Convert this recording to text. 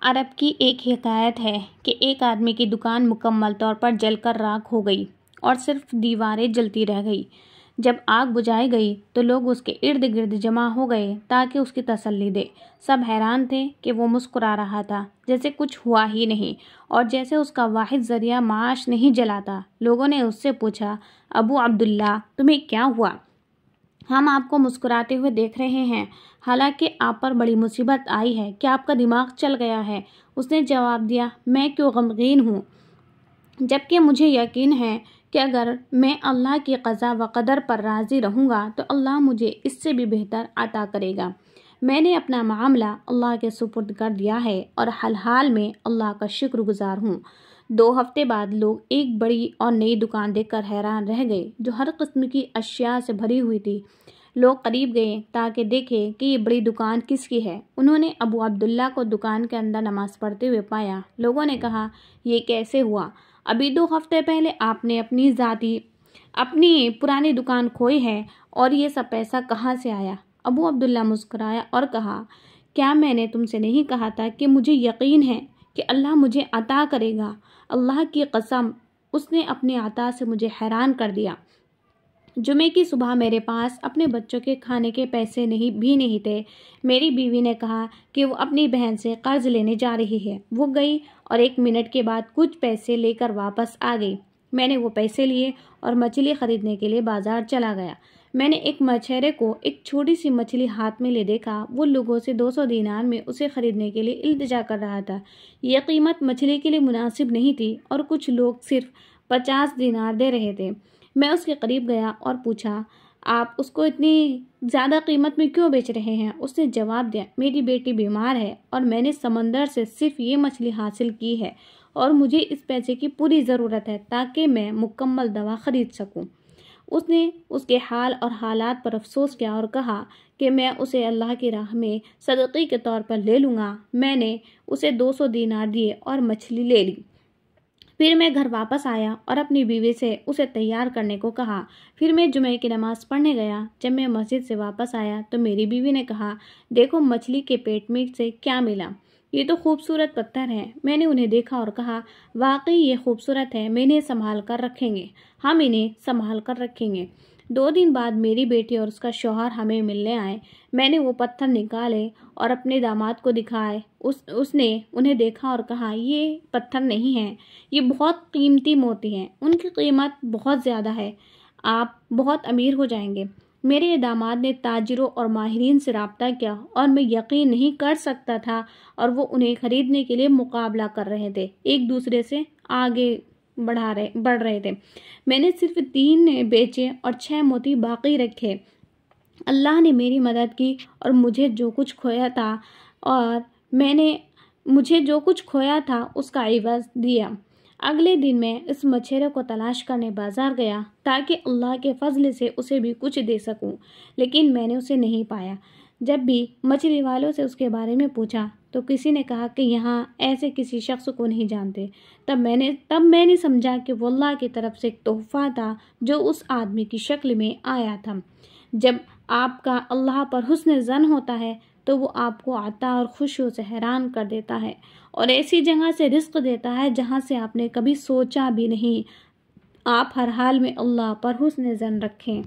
अरब की एक हिकायत है कि एक आदमी की दुकान मुकम्मल तौर पर जलकर राख हो गई और सिर्फ दीवारें जलती रह गई। जब आग बुझाई गई तो लोग उसके इर्द गिर्द जमा हो गए ताकि उसकी तसल्ली दे। सब हैरान थे कि वो मुस्कुरा रहा था जैसे कुछ हुआ ही नहीं और जैसे उसका वाहिद जरिया माश नहीं जलाता। लोगों ने उससे पूछा, अबू अब्दुल्ला, तुम्हें क्या हुआ? हम आपको मुस्कुराते हुए देख रहे हैं, हालांकि आप पर बड़ी मुसीबत आई है। क्या आपका दिमाग चल गया है? उसने जवाब दिया, मैं क्यों गमगीन हूँ, जबकि मुझे यकीन है कि अगर मैं अल्लाह की क़ज़ा व क़दर पर राज़ी रहूँगा तो अल्लाह मुझे इससे भी बेहतर अता करेगा। मैंने अपना मामला अल्लाह के सुपुर्द कर दिया है और हाल हाल में अल्लाह का शुक्रगुजार हूँ। 2 हफ्ते बाद लोग एक बड़ी और नई दुकान देखकर हैरान रह गए जो हर किस्म की अशिया से भरी हुई थी। लोग करीब गए ताकि देखें कि ये बड़ी दुकान किसकी है। उन्होंने अबू अब्दुल्ला को दुकान के अंदर नमाज पढ़ते हुए पाया। लोगों ने कहा, ये कैसे हुआ? अभी 2 हफ्ते पहले आपने अपनी पुरानी दुकान खोई है और ये सब पैसा कहाँ से आया? अबू अब्दुल्ला मुस्कुराया और कहा, क्या मैंने तुमसे नहीं कहा था कि मुझे यकीन है कि अल्लाह मुझे अता करेगा? अल्लाह की कसम, उसने अपनी अता से मुझे हैरान कर दिया। जुमे की सुबह मेरे पास अपने बच्चों के खाने के पैसे नहीं थे। मेरी बीवी ने कहा कि वो अपनी बहन से कर्ज लेने जा रही है। वो गई और 1 मिनट के बाद कुछ पैसे लेकर वापस आ गई। मैंने वो पैसे लिए और मछली खरीदने के लिए बाजार चला गया। मैंने एक मछेरे को एक छोटी सी मछली हाथ में ले देखा। वो लोगों से 200 दीनार में उसे खरीदने के लिए इल्तिजा कर रहा था। यह कीमत मछली के लिए मुनासिब नहीं थी और कुछ लोग सिर्फ 50 दीनार दे रहे थे। मैं उसके करीब गया और पूछा, आप उसको इतनी ज़्यादा कीमत में क्यों बेच रहे हैं? उसने जवाब दिया, मेरी बेटी बीमार है और मैंने समंदर से सिर्फ ये मछली हासिल की है और मुझे इस पैसे की पूरी ज़रूरत है ताकि मैं मुकम्मल दवा ख़रीद सकूं। उसने उसके हाल और हालात पर अफसोस किया और कहा कि मैं उसे अल्लाह की राह में सदक़े के तौर पर ले लूँगा। मैंने उसे 200 दीनार दिए और मछली ले ली। फिर मैं घर वापस आया और अपनी बीवी से उसे तैयार करने को कहा। फिर मैं जुमे की नमाज़ पढ़ने गया। जब मैं मस्जिद से वापस आया तो मेरी बीवी ने कहा, देखो मछली के पेट में से क्या मिला। ये तो खूबसूरत पत्थर हैं। मैंने उन्हें देखा और कहा, वाकई ये खूबसूरत है, हम इन्हें संभाल कर रखेंगे। 2 दिन बाद मेरी बेटी और उसका शौहर हमें मिलने आए। मैंने वो पत्थर निकाले और अपने दामाद को दिखाए। उसने उन्हें देखा और कहा, ये पत्थर नहीं हैं, ये बहुत कीमती मोती हैं, उनकी कीमत बहुत ज़्यादा है, आप बहुत अमीर हो जाएंगे। मेरे दामाद ने ताजिरों और माहिरीन से रब्ता किया और मैं यकीन नहीं कर सकता था और वो उन्हें खरीदने के लिए मुकाबला कर रहे थे, एक दूसरे से आगे बढ़ रहे थे। मैंने सिर्फ 3 बेचे और 6 मोती बाकी रखे। अल्लाह ने मेरी मदद की और मुझे जो कुछ खोया था उसका इवज़ दिया। अगले दिन मैं इस मछेरे को तलाश करने बाजार गया ताकि अल्लाह के फजल से उसे भी कुछ दे सकूं, लेकिन मैंने उसे नहीं पाया। जब भी मछली वालों से उसके बारे में पूछा तो किसी ने कहा कि यहाँ ऐसे किसी शख्स को नहीं जानते। तब मैंने समझा कि वो अल्लाह की तरफ से एक तोहफा था जो उस आदमी की शक्ल में आया था। जब आपका अल्लाह पर हुस्न ज़न होता है तो वो आपको आता और खुशियों से हैरान कर देता है और ऐसी जगह से रिस्क देता है जहाँ से आपने कभी सोचा भी नहीं। आप हर हाल में अल्लाह पर हुस्न ज़न रखें।